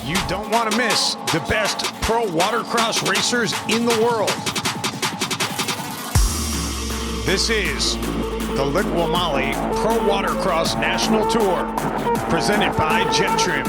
You don't want to miss the best pro watercross racers in the world. This is the Liqui Pro Watercross National Tour, presented by Jet Trim.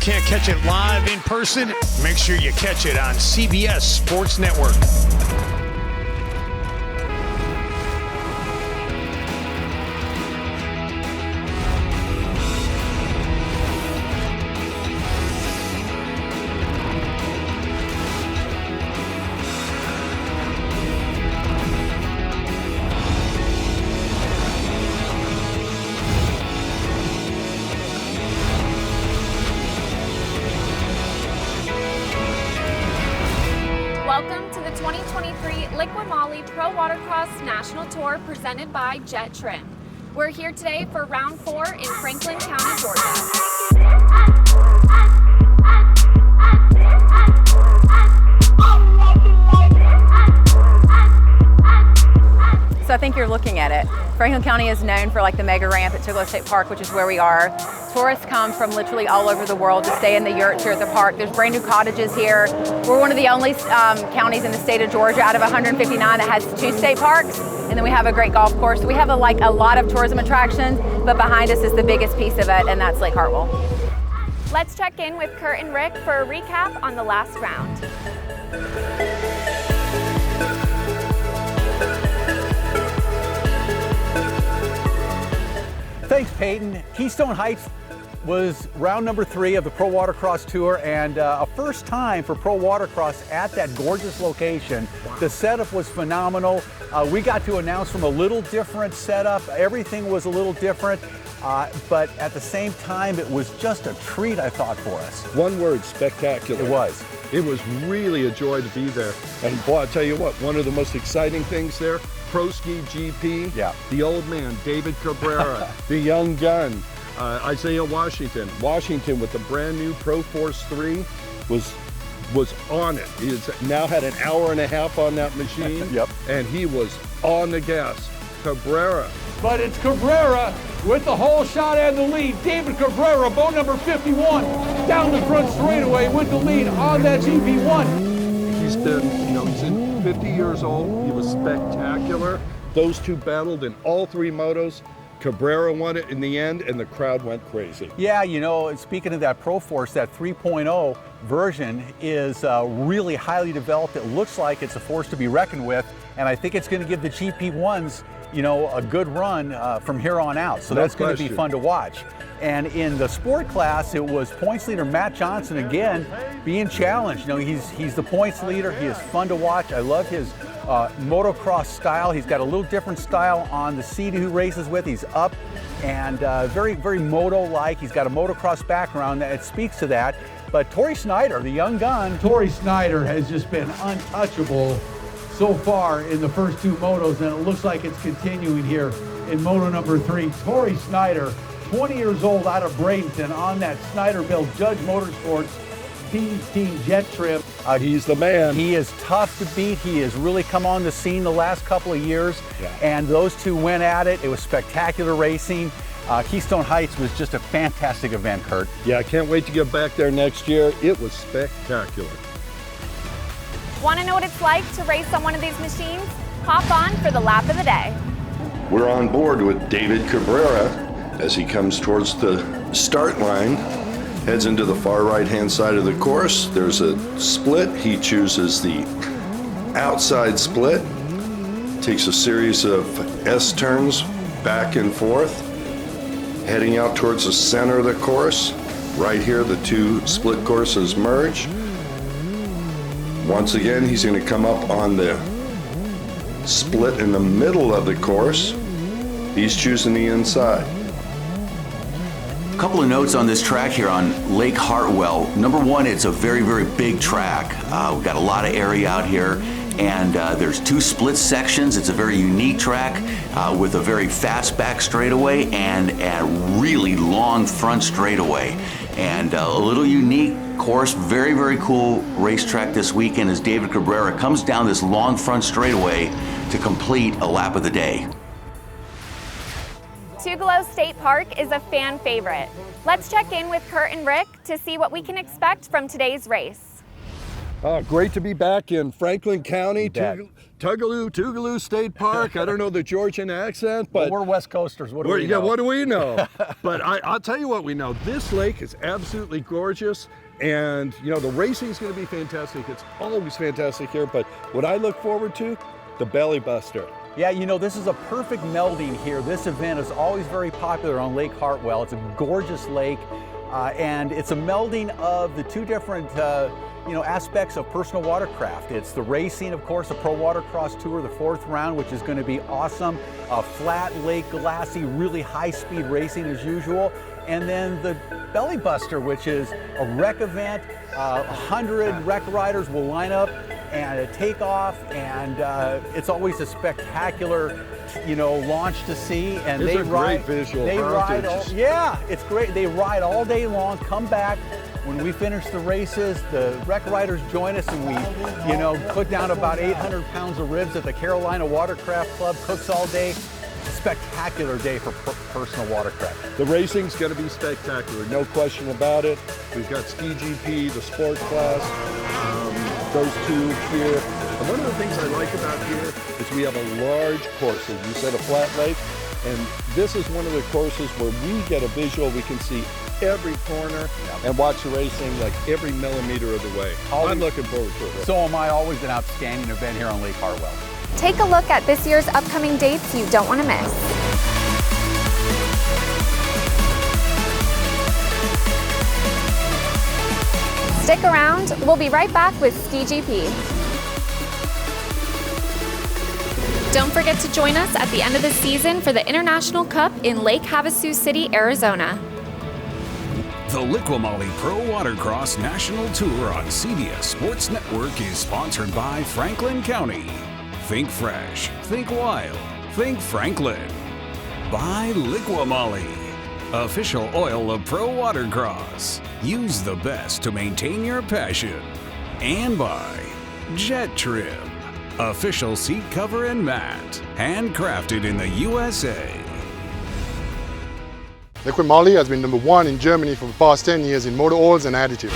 Can't catch it live in person? Make sure you catch it on CBS Sports Network. Welcome to the 2023 Liqui Pro Watercross National Tour presented by Jet Trim. We're here today for round 4 in Franklin County, Georgia. So I think you're looking at it. Franklin County is known for like the mega ramp at Tugolo State Park, which is where we are. Tourists come from literally all over the world to stay in the yurts here at the park. There's brand new cottages here. We're one of the only counties in the state of Georgia out of 159 that has 2 state parks. And then we have a great golf course. So we have a lot of tourism attractions, but behind us is the biggest piece of it, and that's Lake Hartwell. Let's check in with Kurt and Rick for a recap on the last round. Thanks, Peyton. Keystone Heights was round number 3 of the Pro Watercross Tour, and a first time for Pro Watercross at that gorgeous location. The setup was phenomenal. We got to announce from a little different setup. Everything was a little different, but at the same time, it was just a treat, I thought, for us. One word, spectacular. It was. It was really a joy to be there. And boy, I'll tell you what, one of the most exciting things there, Pro Ski GP, yeah. The old man, David Cabrera, the young gun, Isaiah Washington. Washington with the brand new Pro Force 3 was on it. He's now had an hour and a half on that machine. Yep. And he was on the gas. Cabrera. But it's Cabrera with the whole shot and the lead. David Cabrera, boat number 51, down the front straightaway with the lead on that GP1. He's been, he's 50 years old. He was spectacular. Those two battled in all 3 motos. Cabrera won it in the end, and the crowd went crazy. Yeah, speaking of that Pro Force, that 3.0 version is really highly developed. It looks like it's a force to be reckoned with, and I think it's going to give the GP1s, a good run from here on out. So that's going to be fun to watch. And in the sport class, it was points leader Matt Johnson again being challenged. He's the points leader. He is fun to watch. I love his motocross style. He's got a little different style on the seat he races with. He's up and very, very moto-like. He's got a motocross background that speaks to that. But Tori Snyder, the young gun. Tori Snyder has just been untouchable so far in the first 2 motos, and it looks like it's continuing here in moto number 3. Tori Snyder, 20 years old, out of Bradenton on that Snyder-built Judge Motorsports Team Jet Trim. He's the man. He is tough to beat. He has really come on the scene the last couple of years, and those 2 went at it. It was spectacular racing. Keystone Heights was just a fantastic event, Kurt. Yeah, I can't wait to get back there next year. It was spectacular. Want to know what it's like to race on one of these machines? Hop on for the lap of the day. We're on board with David Cabrera as he comes towards the start line, heads into the far right-hand side of the course. There's a split. He chooses the outside split, takes a series of S-turns back and forth, heading out towards the center of the course. Right here, the 2 split courses merge. Once again, he's going to come up on the split in the middle of the course. He's choosing the inside. A couple of notes on this track here on Lake Hartwell. Number one, it's a very, very big track. We've got a lot of area out here. and there's 2 split sections. It's a very unique track with a very fast back straightaway and a really long front straightaway. And a little unique course, very, very cool racetrack this weekend as David Cabrera comes down this long front straightaway to complete a lap of the day. Tugelo State Park is a fan favorite. Let's check in with Kurt and Rick to see what we can expect from today's race. Great to be back in Franklin County, bet. Tugelo State Park. I don't know the Georgian accent, but Well, we're West Coasters. What do we yeah, know? what do we know? But I'll tell you what we know. This lake is absolutely gorgeous, and you know the racing is going to be fantastic. It's always fantastic here. But what I look forward to, the Belly Buster. Yeah, you know, this is a perfect melding here. This event is always very popular on Lake Hartwell. It's a gorgeous lake, and it's a melding of the 2 different aspects of personal watercraft. It's the racing, of course, the Pro Watercross Tour, the 4th round, which is going to be awesome. Flat lake, glassy, really high-speed racing as usual. And then the Belly Buster, which is a wreck event. 100 wreck riders will line up and a takeoff, and it's always a spectacular, launch to see. And It's they a ride, great visual. They ride all, Just- yeah, it's great. They ride all day long, come back. When we finish the races, the wreck riders join us, and we, put down about 800 pounds of ribs at the Carolina Watercraft Club. Cooks all day. Spectacular day for personal watercraft. The racing's going to be spectacular, no question about it. We've got Ski GP, the sport class, those 2 here. And one of the things I like about here is we have a large course. As you said, a flat lake. And this is one of the courses where we get a visual. We can see every corner and watch the racing like every millimeter of the way. I'm looking forward to it. So am I. Always an outstanding event here on Lake Hartwell. Take a look at this year's upcoming dates you don't want to miss. Stick around, we'll be right back with Ski GP. Don't forget to join us at the end of the season for the International Cup in Lake Havasu City, Arizona. The Liqui-Moly Pro Watercross National Tour on CBS Sports Network is sponsored by Franklin County. Think fresh, think wild, think Franklin. By Liqui-Moly, official oil of Pro Watercross. Use the best to maintain your passion. And by Jet Trim, official seat cover and mat, handcrafted in the USA. Liqui-Moly has been #1 in Germany for the past 10 years in motor oils and additives.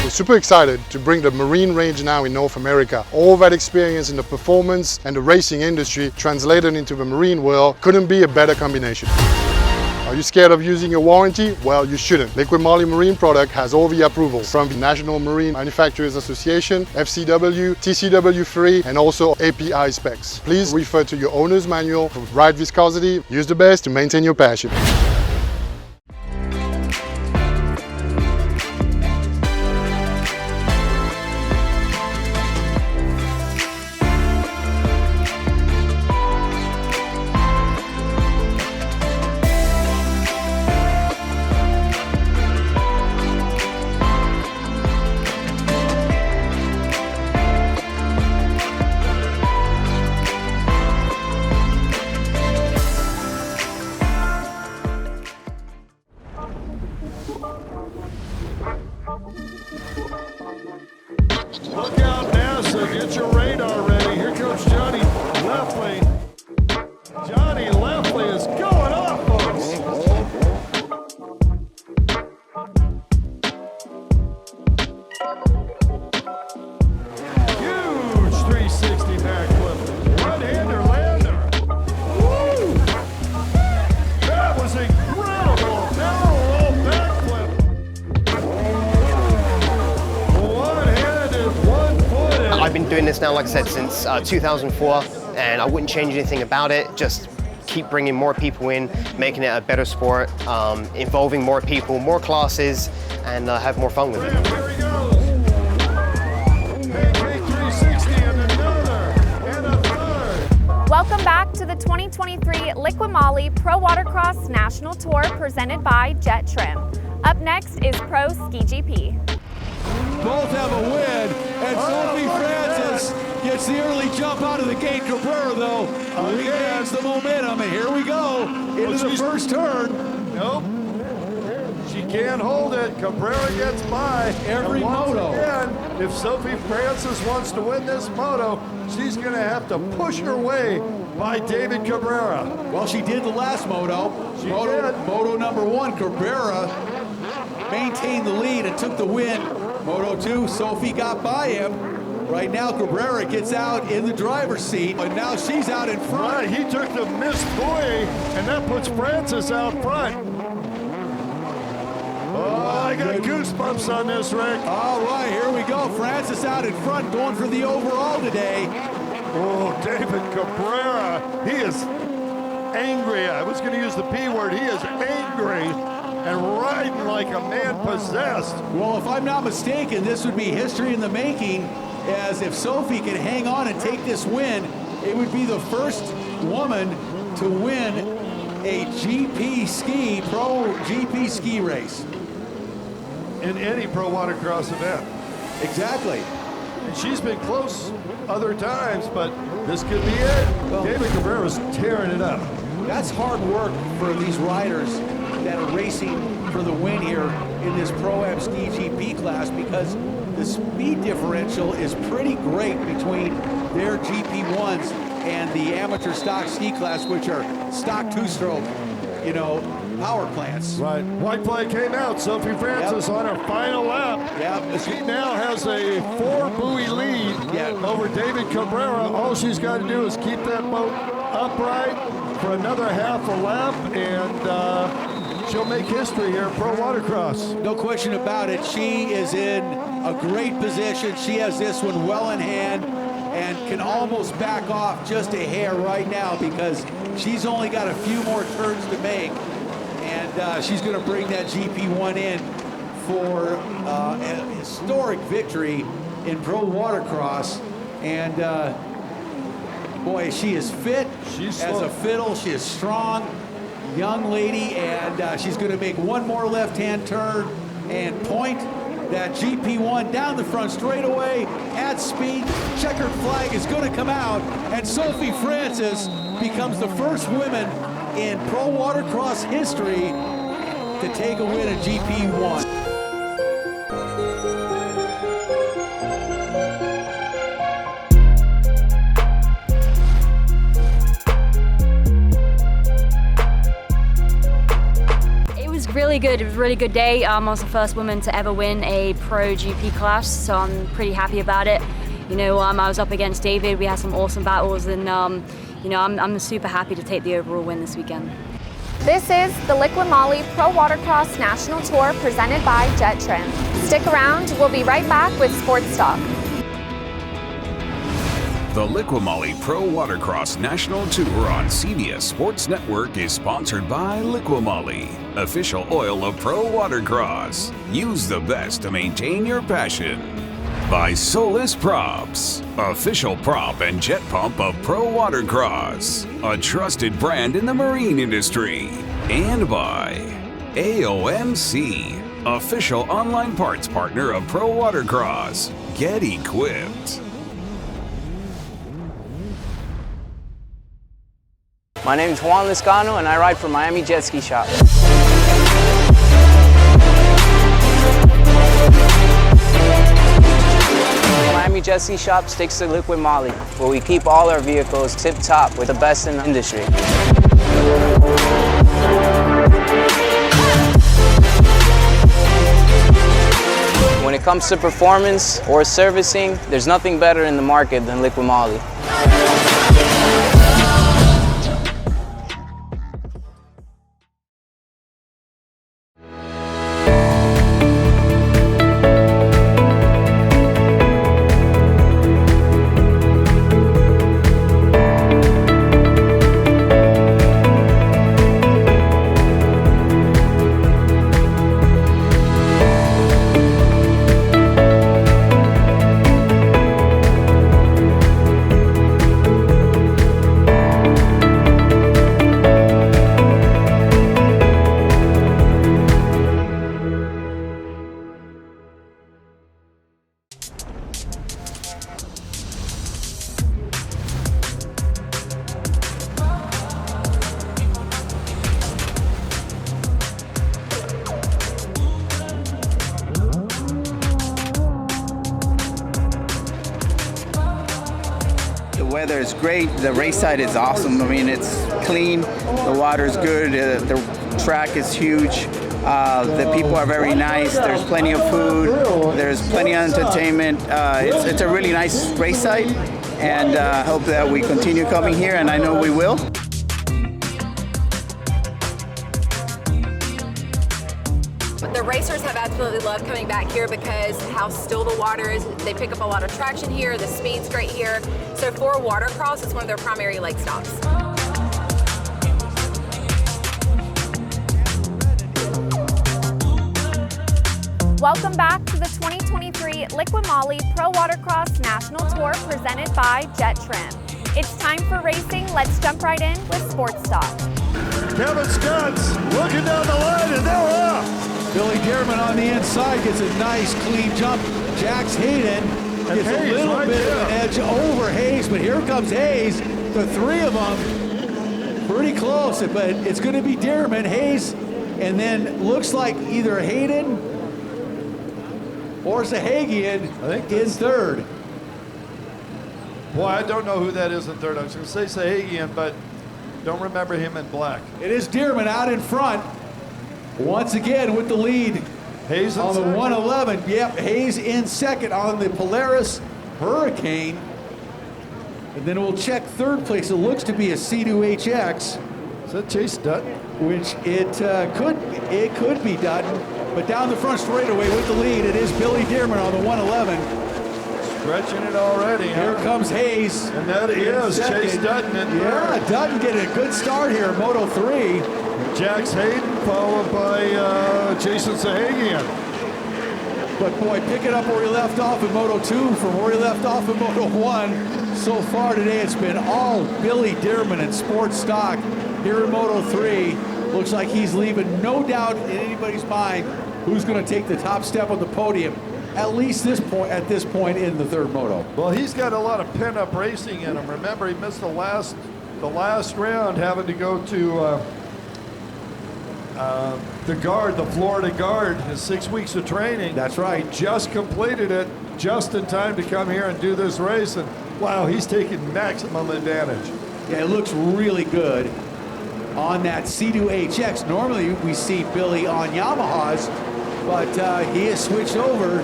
We're super excited to bring the marine range now in North America. All that experience in the performance and the racing industry translated into the marine world couldn't be a better combination. Are you scared of using your warranty? Well, you shouldn't. Liqui-Moly Marine product has all the approvals from the National Marine Manufacturers Association, FCW, TCW3, and also API specs. Please refer to your owner's manual for ride viscosity. Use the best to maintain your passion. Look out, NASA, get your radar ready. Here comes Johnny Lefley. Johnny Lefley is going off, folks. Huge 360 backflip. One-hander lander. Woo! That was incredible. Barrel roll backflip. One-handed, one-footed. I've been doing this now, like I said, since 2004, and I wouldn't change anything about it. Just keep bringing more people in, making it a better sport, involving more people, more classes, and have more fun with it. Here he goes. Pancake 360 and another, and a third. Welcome back to the 2023 Liqui-Moly Pro Watercross National Tour presented by Jet Trim. Up next is Pro Ski GP. Both have a win, and Sophie Francis gets gets the early jump out of the gate. Cabrera, though, regains the momentum, and here we go into the first turn. Nope. She can't hold it. Cabrera gets by. Every And once moto. again, if Sophie Francis wants to win this moto, she's going to have to push her way by David Cabrera. Well, she did the last moto. She moto, did. moto number 1, Cabrera maintained the lead and took the win. Moto 2, Sophie got by him. Right now, Cabrera gets out in the driver's seat, but now she's out in front. Right, he took the missed buoy, and that puts Francis out front. Oh, I got goosebumps on this, Rick. All right, here we go. Francis out in front, going for the overall today. Oh, David Cabrera, he is angry. I was going to use the P word. He is angry and riding like a man possessed. Well, if I'm not mistaken, this would be history in the making, as if Sophie can hang on and take this win, it would be the first woman to win a pro GP ski race. In any pro watercross event. Exactly. And she's been close other times, but this could be it. Well, David Cabrera's tearing it up. That's hard work for these riders that are racing for the win here in this Pro-Am Ski GP class, because the speed differential is pretty great between their GP1s and the amateur stock ski class, which are stock two-stroke, power plants. Right. White flag came out. Sophie Francis on her final lap. Yep. She now has a 4-buoy lead over David Cabrera. All she's got to do is keep that boat upright for another half a lap, and she'll make history here, pro watercross. No question about it. She is in a great position. She has this one well in hand and can almost back off just a hair right now, because she's only got a few more turns to make. And she's going to bring that GP1 in for a historic victory in pro watercross. And boy, she is fit as a fiddle. She is strong, young lady, and she's going to make one more left-hand turn and point that GP1 down the front straightaway at speed. Checkered flag is going to come out, and Sophie Francis becomes the first woman in pro watercross history to take a win at GP1. Really good. It was a really good day. I was the first woman to ever win a pro GP class, so I'm pretty happy about it. I was up against David. We had some awesome battles, and I'm super happy to take the overall win this weekend. This is the Liqui Moly Pro Watercross National Tour presented by Jet Trim. Stick around. We'll be right back with Sports Talk. The Liqui Moly Pro Watercross National Tour on CBS Sports Network is sponsored by Liqui Moly, official oil of pro watercross. Use the best to maintain your passion. By Solus Props, official prop and jet pump of pro watercross, a trusted brand in the marine industry. And by AOMC, official online parts partner of pro watercross. Get equipped. My name is Juan Liscano, and I ride for Miami Jet Ski Shop. Miami Jet Ski Shop sticks to Liqui Moly, where we keep all our vehicles tip-top with the best in the industry. When it comes to performance or servicing, there's nothing better in the market than Liqui Moly. weather is great. The race site is awesome. I mean, it's clean, the water is good, the track is huge. The people are very nice. There's plenty of food. There's plenty of entertainment. It's a really nice race site, and I hope that we continue coming here, and I know we will. The racers have absolutely loved coming back here because how still the water is. They pick up a lot of traction here. The speed's great here. So for Watercross, it's one of their primary lake stops. Welcome back to the 2023 Liqui Moly Pro Watercross National Tour presented by Jet Trim. It's time for racing. Let's jump right in with Sports Talk. Kevin Scott's looking down the line, and they're off. Billy Dearman on the inside gets a nice clean jump. Jax Hayden gets a little bit of an edge over Hayes, but here comes Hayes. The three of them pretty close, but it's going to be Dearman, Hayes, and then looks like either Hayden or Sahagian in third. Boy, I don't know who that is in third. I was going to say Sahagian, but don't remember him in black. It is Dearman out in front. Once again with the lead. Hayes on the 111. Yep, Hayes in second on the Polaris Hurricane. And then we'll check third place. It looks to be a C2HX. Is that Chase Dutton? Which it could be Dutton. But down the front straightaway with the lead, it is Billy Dearman on the 111. Stretching it already. Here comes Hayes. And that is Chase Dutton in third. Yeah, Dutton getting a good start here, Moto 3. Jax Hayden followed by Jason Sahagian. But boy, pick it up where he left off in Moto 2 from where he left off in Moto 1. So far today, it's been all Billy Dearman in sports stock. Here in Moto 3, looks like he's leaving no doubt in anybody's mind who's going to take the top step on the podium. At least at this point in the third moto. Well, he's got a lot of pin-up racing in him. Remember, he missed the last round, having to go to the Florida Guard, his 6 weeks of training. That's right. He just completed it just in time to come here and do this race, and wow, he's taking maximum advantage. Yeah, it looks really good on that C2HX. Normally we see Billy on Yamahas, but he has switched over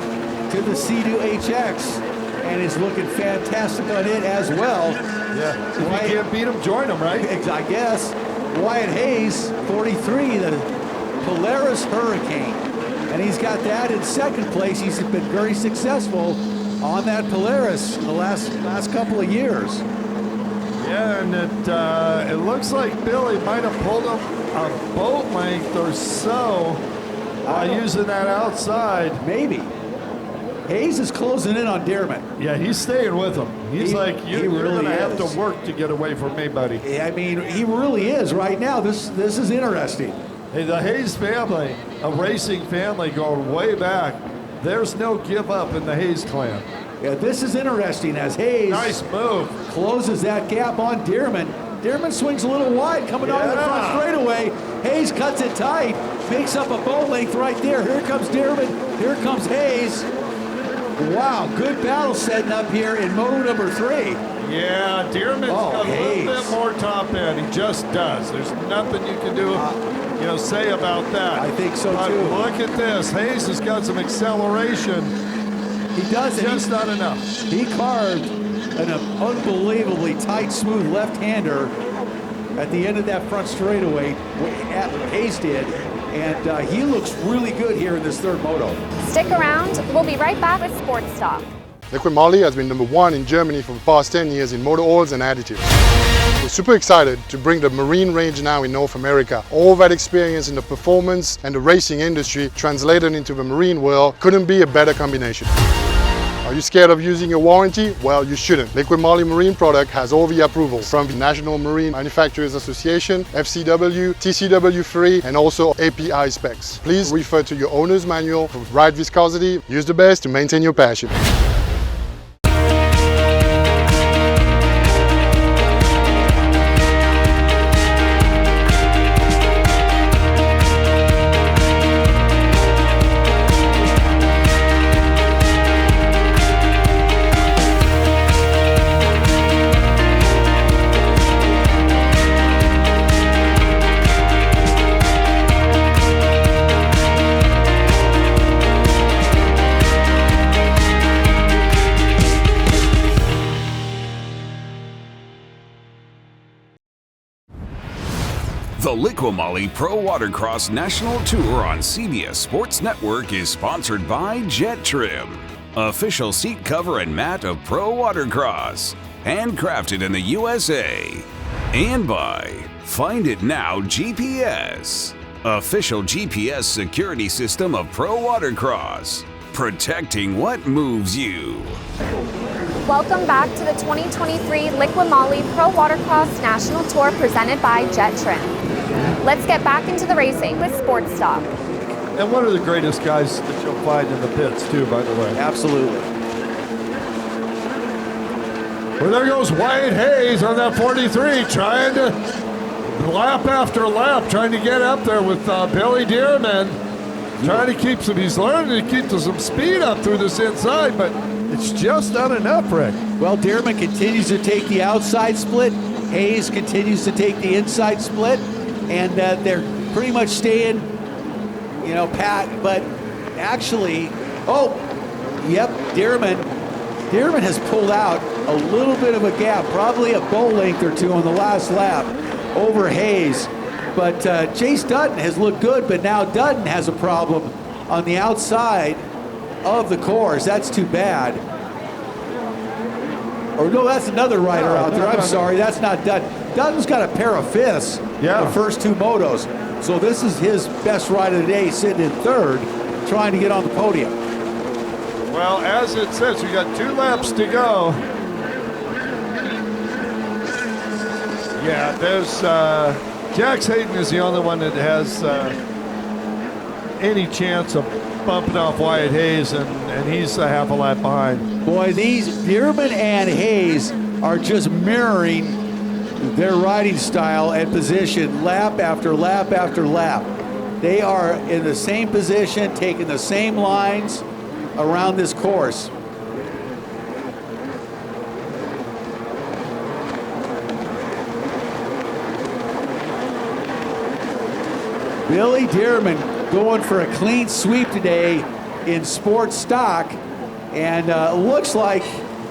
to the C2HX and is looking fantastic on it as well. Yeah, if you can't beat him, join him, right? I guess. Wyatt Hayes, 43, the Polaris Hurricane. And he's got that in second place. He's been very successful on that Polaris in the last couple of years. Yeah, and it looks like Billy might have pulled him a boat length or so using that outside. Maybe. Hayes is closing in on Dearman. Yeah, he's staying with him. He's like, you're really going to have to work to get away from me, buddy. Yeah, I mean, he really is right now. This is interesting. Hey, the Hayes family, a racing family going way back. There's no give up in the Hayes clan. Yeah, this is interesting as Hayes nice move closes that gap on Dearman. Dearman swings a little wide coming on the front straightaway. Hayes cuts it tight, makes up a boat length right there. Here comes Dearman. Here comes Hayes. Wow, good battle setting up here in moto number 3. Yeah, Dearman's got a little bit more top end. He just does. There's nothing you can do, say about that. I think so but too. Look at this. Hayes has got some acceleration. He does. Just not enough. He carved an unbelievably tight, smooth left-hander at the end of that front straightaway. Hayes did. And he looks really good here in this third moto. Stick around. We'll be right back with Sports Talk. Liqui Moly has been #1 in Germany for the past 10 years in motor oils and additives. We're super excited to bring the marine range now in North America. All that experience in the performance and the racing industry translated into the marine world couldn't be a better combination. Are you scared of using your warranty? Well, you shouldn't. Liqui Moly Marine product has all the approvals from the National Marine Manufacturers Association, FCW, TCW3, and also API specs. Please refer to your owner's manual for right viscosity. Use the best to maintain your passion. The Liqui-Moly Pro Watercross National Tour on CBS Sports Network is sponsored by Jet Trim, official seat cover and mat of Pro Watercross, handcrafted in the USA, and by Find It Now GPS, official GPS security system of Pro Watercross, protecting what moves you. Welcome back to the 2023 Liqui-Moly Pro Watercross National Tour presented by Jet Trim. Let's get back into the racing with Sports Stock. And one of the greatest guys that you'll find in the pits too, by the way. Absolutely. Well, there goes Wyatt Hayes on that 43, trying to lap after lap, trying to get up there with Billy Dearman. Trying to keep some, he's learning to keep some speed up through this inside, but it's just not enough, Rick. Well, Dearman continues to take the outside split. Hayes continues to take the inside split. And they're pretty much staying, you know, pat. But actually, Dearman has pulled out a little bit of a gap, probably a bow length or two on the last lap over Hayes. But Chase Dutton has looked good, but now Dutton has a problem on the outside of the course. That's too bad. Or no, that's another rider out there. I'm sorry, that's not Dutton. Dutton's got a pair of fifths the first two motos. So this is his best ride of the day, sitting in third, trying to get on the podium. Well, as it says, we got 2 laps to go. Yeah, there's Jax Hayden is the only one that has any chance of bumping off Wyatt Hayes, and he's a half a lap behind. Boy, these Dearman and Hayes are just mirroring their riding style and position lap after lap after lap. They are in the same position, taking the same lines around this course. Billy Dearman going for a clean sweep today in Sports Stock, and looks like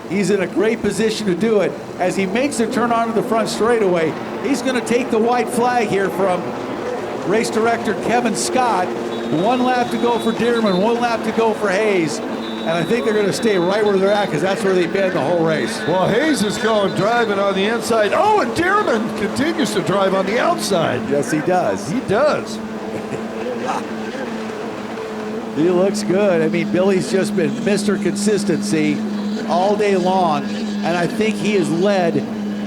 he's in a great position to do it. As he makes the turn onto the front straightaway, he's going to take the white flag here from race director Kevin Scott. 1 lap to go for Dearman, 1 lap to go for Hayes. And I think they're going to stay right where they're at because that's where they've been the whole race. Well, Hayes is driving on the inside. Oh, and Dearman continues to drive on the outside. Yes, he does. He does. He looks good. I mean, Billy's just been Mr. Consistency all day long, and I think he has led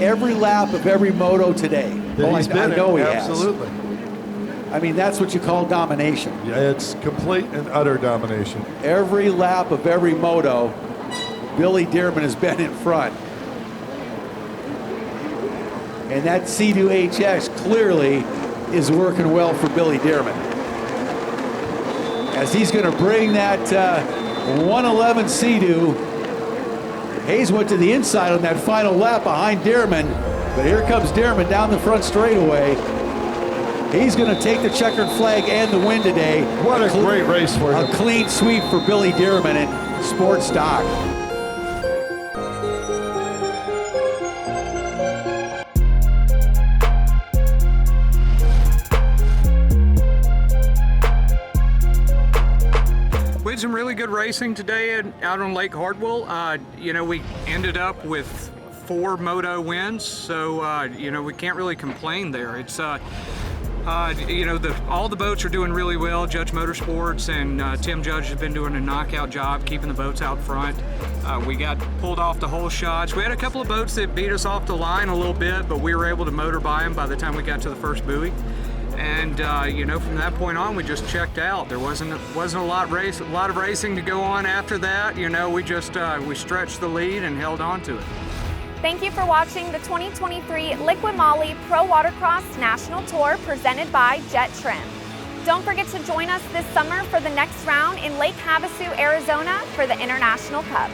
every lap of every moto today. I know he has. Absolutely. I mean, that's what you call domination. Yeah, it's complete and utter domination. Every lap of every moto, Billy Dearman has been in front. And that C2HX clearly is working well for Billy Dearman, as he's going to bring that 111 Sea-Doo. Hayes went to the inside on that final lap behind Dearman, but here comes Dearman down the front straightaway. He's going to take the checkered flag and the win today. What a great race for him. A clean sweep for Billy Dearman in Sports Stock. We had some really good racing today out on Lake Hardwell. We ended up with 4 moto wins, so we can't really complain there. It's all the boats are doing really well. Judge Motorsports and Tim Judge has been doing a knockout job keeping the boats out front. We got pulled off the whole shots. We had a couple of boats that beat us off the line a little bit, but we were able to motor by them by the time we got to the first buoy. And from that point on, we just checked out. There wasn't a lot of racing to go on after that. We stretched the lead and held on to it. Thank you for watching the 2023 Liqui-Moly Pro Watercross National Tour presented by Jet Trim. Don't forget to join us this summer for the next round in Lake Havasu, Arizona for the International Cup.